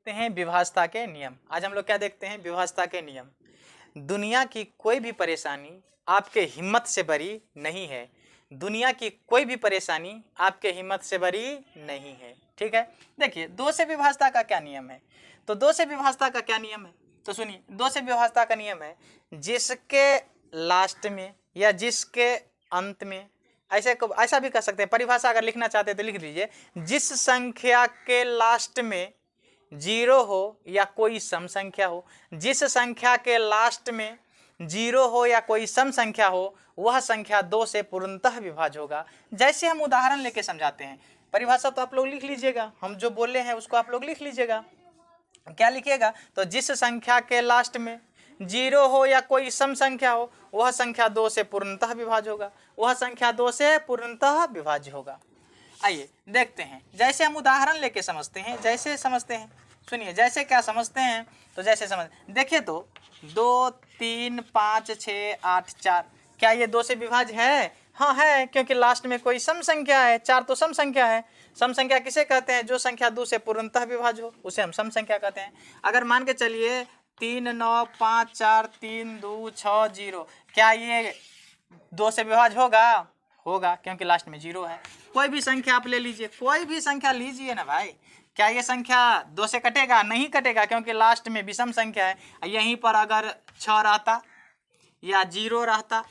देखते हैं विभाजता के नियम। आज हम लोग क्या देखते हैं? विभाजता के नियम। दुनिया की कोई भी परेशानी आपके हिम्मत से बड़ी नहीं है। दुनिया की कोई भी परेशानी आपके हिम्मत से बड़ी नहीं है। ठीक है, देखिए दो से विभाजता का क्या नियम है। तो दो से विभाजता का क्या नियम है, तो सुनिए, दो से विभाजता का नियम है जिसके लास्ट में या जिसके अंत में, ऐसा भी कर सकते हैं, परिभाषा अगर लिखना चाहते हैं तो लिख दीजिए, जिस संख्या के लास्ट में 0 हो या कोई सम संख्या हो, जिस संख्या के लास्ट में 0 हो या कोई सम संख्या हो, वह संख्या 2 से पूर्णतः विभाज्य होगा। जैसे हम उदाहरण लेके समझाते हैं, परिभाषा तो आप लोग लिख लीजिएगा, हम जो बोले हैं उसको आप लोग लिख लीजिएगा। क्या लिखिएगा? तो जिस संख्या के लास्ट में 0 हो या कोई सम संख्या हो, वह संख्या 2 से पूर्णतः विभाज्य होगा। वह संख्या 2 से पूर्णतः विभाज्य होगा। आइए देखते हैं, जैसे हम उदाहरण लेके समझते हैं, जैसे समझते हैं, सुनिए जैसे क्या समझते हैं, तो जैसे समझ देखिए, तो 2 3 5 6 8 4, क्या ये 2 से विभाज्य है? हाँ है, क्योंकि लास्ट में कोई सम संख्या है। 4 तो सम संख्या है। सम संख्या किसे कहते हैं? जो संख्या 2 से पूर्णतः विभाज्य हो, उसे हम सम संख्या कहते हैं। अगर मान के चलिए 3 9 5 4 3 2 6 0, क्या ये 2 से विभाज्य होगा? होगा, क्योंकि लास्ट में 0 है। कोई भी संख्या आप ले लीजिए, कोई भी संख्या लीजिए ना भाई, क्या ये संख्या 2 से कटेगा? नहीं कटेगा, क्योंकि लास्ट में विषम संख्या है। यहीं पर अगर 6 रहता या 0 रहता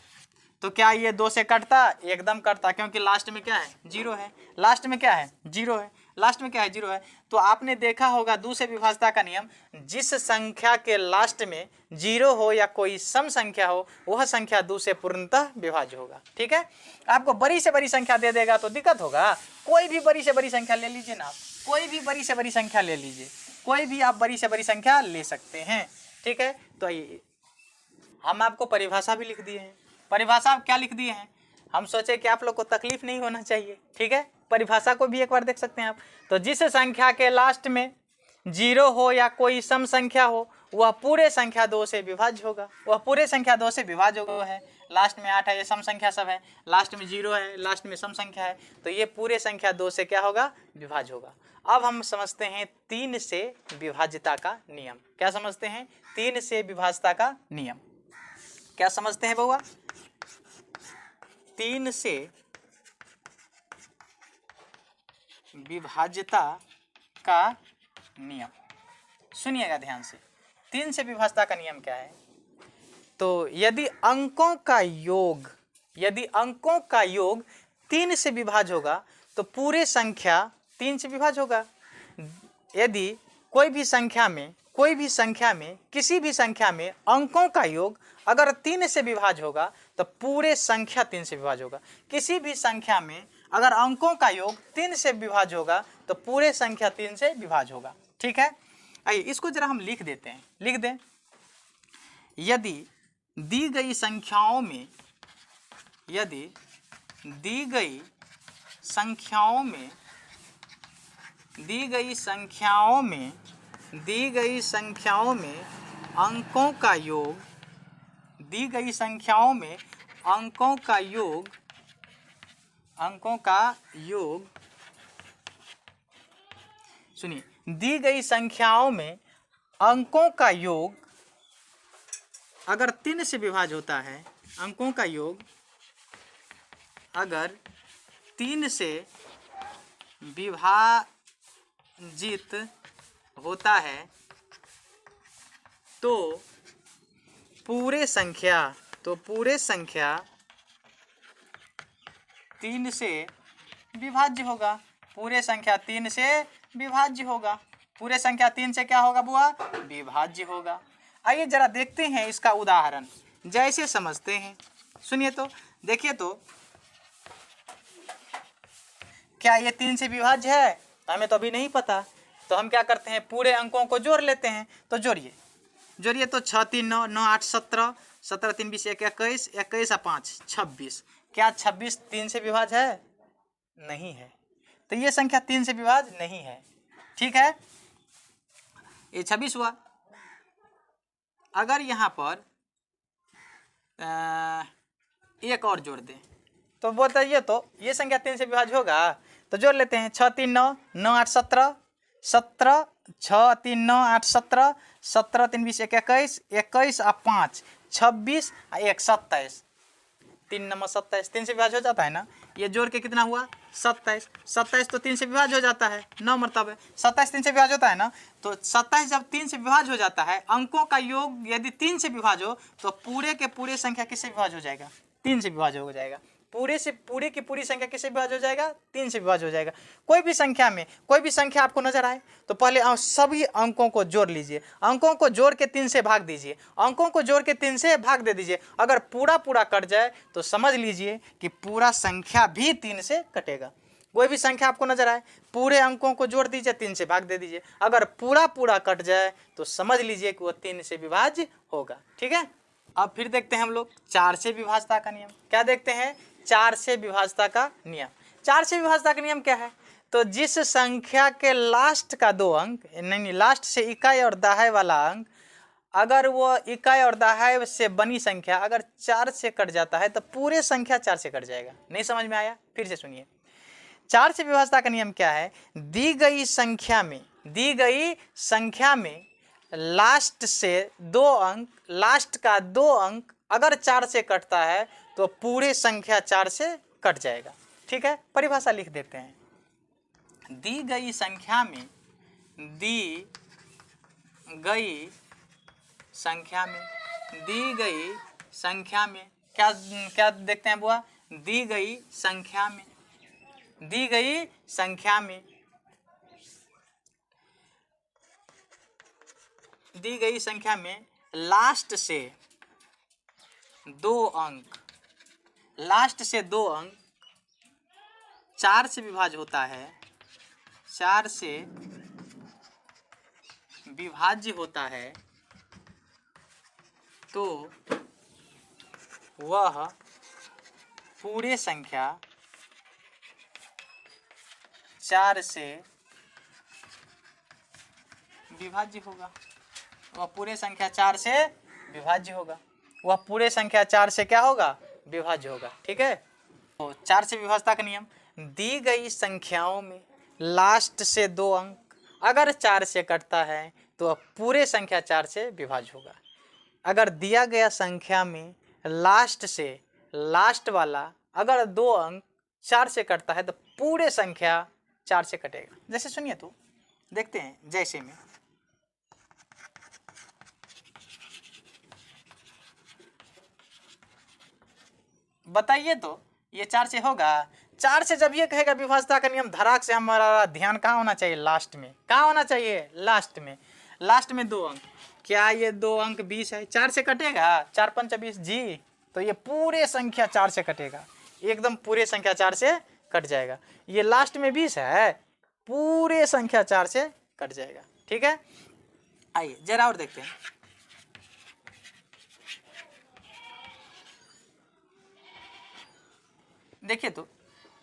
तो क्या ये 2 से कटता? एकदम कटता, क्योंकि लास्ट में क्या है? 0 है। लास्ट में क्या है? 0 है। लास्ट में क्या है? 0 है। तो आपने देखा होगा 2 से विभाजता का नियम, जिस संख्या के लास्ट में 0 हो या कोई सम संख्या हो, वह संख्या 2 से पूर्णतः विभाज्य होगा। ठीक है, आपको बड़ी से बड़ी संख्या दे देगा तो दिक्कत होगा। कोई भी बड़ी से बड़ी संख्या ले लीजिए ना, आप कोई भी बड़ी से बड़ी संख्या ले लीजिए, कोई भी आप बड़ी से बड़ी संख्या ले सकते हैं। ठीक है, तो आइए हम आपको परिभाषा भी लिख दिए हैं। परिभाषा क्या लिख दिए हैं? हम सोचे कि आप लोग को तकलीफ नहीं होना चाहिए। ठीक है, परिभाषा को भी एक बार देख सकते हैं आप। तो जिस संख्या के लास्ट में 0 हो या कोई सम संख्या हो, वह पूरे संख्या 2 से विभाज्य होगा। वह पूरे संख्या 2 से विभाज्य है। लास्ट में 8 है, ये सम संख्या सब है। लास्ट में 0 है, लास्ट में सम संख्या है, तो ये पूरे संख्या 2 से क्या होगा? विभाज्य होगा। अब हम समझते हैं 3 से विभाज्यता का नियम। क्या समझते हैं? 3 से विभाज्यता का नियम क्या समझते हैं बउआ? 3 से विभाज्यता का नियम, सुनिएगा ध्यान से। 3 से विभाज्यता का नियम क्या है? तो यदि अंकों का योग 3 से विभाज्य होगा तो पूरे संख्या 3 से विभाज्य होगा। यदि कोई भी संख्या में किसी भी संख्या में अंकों का योग अगर 3 से विभाज्य होगा तो पूरे संख्या 3 से विभाज्य होगा। किसी भी संख्या में अगर अंकों का योग 3 से विभाज्य होगा तो पूरे संख्या 3 से विभाज्य होगा। ठीक है, आइए इसको जरा हम लिख देते हैं। लिख दें, यदि दी गई संख्याओं में अंकों का योग सुनिए, दी गई संख्याओं में अंकों का योग अगर 3 से विभाज्य होता है, अंकों का योग अगर 3 से विभाजित होता है तो पूरे संख्या 3 से विभाज्य होगा। पूरे संख्या 3 से विभाज्य होगा। पूरे संख्या 3 से क्या होगा बुआ? विभाज्य होगा। आइए जरा देखते हैं इसका उदाहरण, जैसे समझते हैं। सुनिए तो, देखिए तो, क्या ये 3 से विभाज्य है? हमें तो अभी नहीं पता, तो हम क्या करते हैं? पूरे अंकों को जोड़ लेते हैं। तो जोड़िए तो 6 3 9 9 8 17, 17 3 20 21, 21 और 5 26। क्या 26 3 से विभाज्य है? नहीं है, तो ये संख्या 3 से विभाज्य नहीं है। ठीक है, ये 26 हुआ। अगर यहाँ पर एक और जोड़ दें तो बताइए, तो ये संख्या 3 से विभाज्य होगा? तो जोड़ लेते हैं, 6 3 9 9 8 17, 17 6 3 9 8 17, 17 3 20 21, 21 आ 5 26 आ 1 27, 3 नंबर 27, 3 से विभाज्य हो जाता है ना। ये जोड़ के कितना हुआ 27, 27 तो 3 से विभाज्य हो जाता है 9 मरतबे 27 3 से विभाज्य होता है ना। तो 27 जब 3 से विभाज्य हो जाता है, अंकों का योग यदि 3 से विभाज्य हो तो पूरे के पूरे संख्या किससे विभाज्य हो जाएगा, 3 से विभाज्य हो जाएगा। पूरे से पूरे की पूरी संख्या किससे विभाज्य हो जाएगा, 3 से विभाज्य हो जाएगा। कोई भी संख्या में कोई भी संख्या आपको नजर आए तो पहले सभी अंकों को जोड़ लीजिए, अंकों को जोड़ के 3 से भाग दीजिए, अंकों को जोड़ के 3 से भाग दे दीजिए। अगर पूरा पूरा कट जाए तो समझ लीजिए कि पूरा संख्या भी 3 से कटेगा। कोई भी संख्या आपको नजर आए, पूरे अंकों को जोड़ दीजिए, 3 से भाग दे दीजिए। अगर पूरा पूरा कट जाए तो समझ लीजिए कि वह 3 से विभाज्य होगा। ठीक है, अब फिर देखते हैं हम लोग 4 से विभाज्यता का नियम। क्या देखते हैं, 4 से विभाज्यता का नियम। 4 से विभाज्यता का नियम क्या है, तो जिस संख्या के लास्ट का 2 अंक, नहीं लास्ट से इकाई और दहाई वाला अंक, अगर वो इकाई और दहाई से बनी संख्या अगर 4 से कट जाता है तो पूरे संख्या 4 से कट जाएगा। नहीं समझ में आया, फिर से सुनिए। 4 से विभाज्यता का नियम क्या है, दी गई संख्या में लास्ट से 2 अंक, लास्ट का 2 अंक अगर 4 से कटता है तो पूरे संख्या 4 से कट जाएगा। ठीक है, परिभाषा लिख देते हैं। दी गई संख्या में क्या देखते हैं बुआ, दी गई संख्या में लास्ट से 2 अंक 4 से विभाज्य होता है, 4 से विभाज्य होता है, तो वह पूरे संख्या 4 से विभाज्य होगा। वह पूरे संख्या 4 से विभाज्य होगा। वह पूरे संख्या 4 से क्या होगा, विभाज्य होगा। ठीक है, तो 4 से विभाज्यता का नियम, दी गई संख्याओं में लास्ट से 2 अंक अगर 4 से कटता है तो पूरे संख्या 4 से विभाज्य होगा। अगर दिया गया संख्या में लास्ट वाला अगर 2 अंक 4 से कटता है तो पूरे संख्या 4 से कटेगा। जैसे सुनिए तो देखते हैं, जैसे में बताइए तो ये 4 से होगा। 4 से जब ये कहेगा विभाज्यता का नियम, धड़ाक से हमारा ध्यान कहाँ होना चाहिए, लास्ट में। कहाँ होना चाहिए, लास्ट में 2 अंक। क्या ये 2 अंक 20 है, 4 से कटेगा, 4 5 20 जी, तो ये पूरे संख्या 4 से कटेगा, एकदम पूरे संख्या 4 से कट जाएगा। ये लास्ट में 20 है, पूरे संख्या 4 से कट जाएगा। ठीक है, आइए जरा और देखते हैं। देखिए तो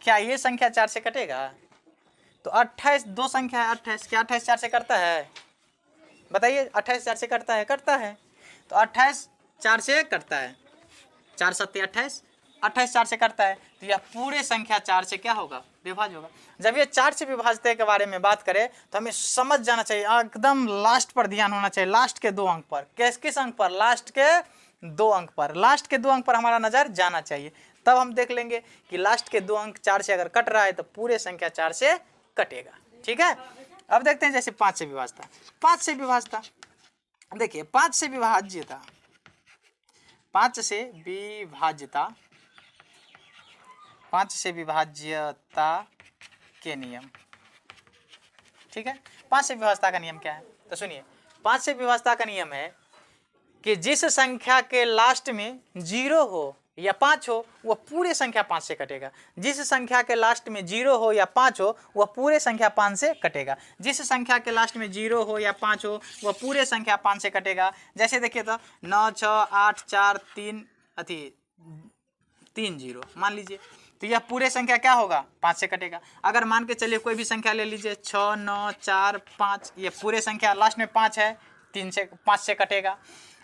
क्या ये संख्या 4 से कटेगा, तो 28 2 संख्या है 28, क्या 28 4 से करता है, बताइए 28 4 से करता है, तो 28 4 से करता है, 4 7 28, 28 4 से करता है, तो यह पूरे संख्या 4 से क्या होगा, विभाज्य होगा। जब ये 4 से विभाज्यता के बारे में बात करें तो हमें समझ जाना चाहिए, एकदम लास्ट पर ध्यान होना चाहिए, लास्ट के 2 अंक पर। किस अंक पर, लास्ट के 2 अंक पर, लास्ट के 2 अंक पर हमारा नजर जाना चाहिए। तब हम देख लेंगे कि लास्ट के 2 अंक 4 से अगर कट रहा है तो पूरे संख्या 4 से कटेगा। ठीक है, अब देखते हैं जैसे 5 से विभाज्यता। 5 से विभाज्यता देखिए, 5 से विभाज्यता के नियम। ठीक है, 5 से विभाज्यता का नियम क्या है, तो सुनिए। 5 से विभाज्यता का नियम है कि जिस संख्या के लास्ट में 0 हो या 5 हो वह पूरे संख्या 5 से कटेगा। जिस संख्या के लास्ट में 0 हो या 5 हो वह पूरे संख्या 5 से कटेगा। जिस संख्या के लास्ट में 0 हो या 5 हो वह पूरे संख्या 5 से कटेगा। जैसे देखिए तो 9 6 8 4 3 0 मान लीजिए, तो यह पूरे संख्या क्या होगा, 5 से कटेगा। अगर मान के चलिए कोई भी संख्या ले लीजिए 6 9 4 5, ये पूरे संख्या लास्ट में 5 है, 5 से कटेगा।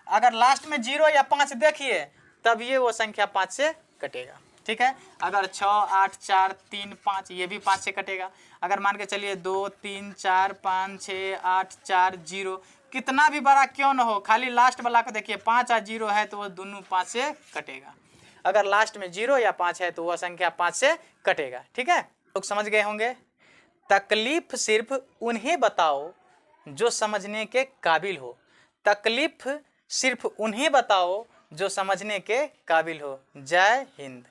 अगर लास्ट में 0 या 5 देखिए तब ये वो संख्या 5 से कटेगा। ठीक है। अगर 6, 8, 4, 3, 5 ये भी 5 से कटेगा। अगर मान के चलिए 2, 3, 4, 5, 6, 8, 4, 0, कितना भी बड़ा क्यों ना हो, खाली लास्ट वाला को देखिए 5 और 0 है तो वो दोनों 5 से कटेगा। अगर लास्ट में 0 या 5 है तो वह संख्या 5 से कटेगा। ठीक है, लोग समझ गए होंगे। तकलीफ सिर्फ उन्हें बताओ जो समझने के काबिल हो। तकलीफ सिर्फ उन्हें बताओ जो समझने के काबिल हो। जय हिंद।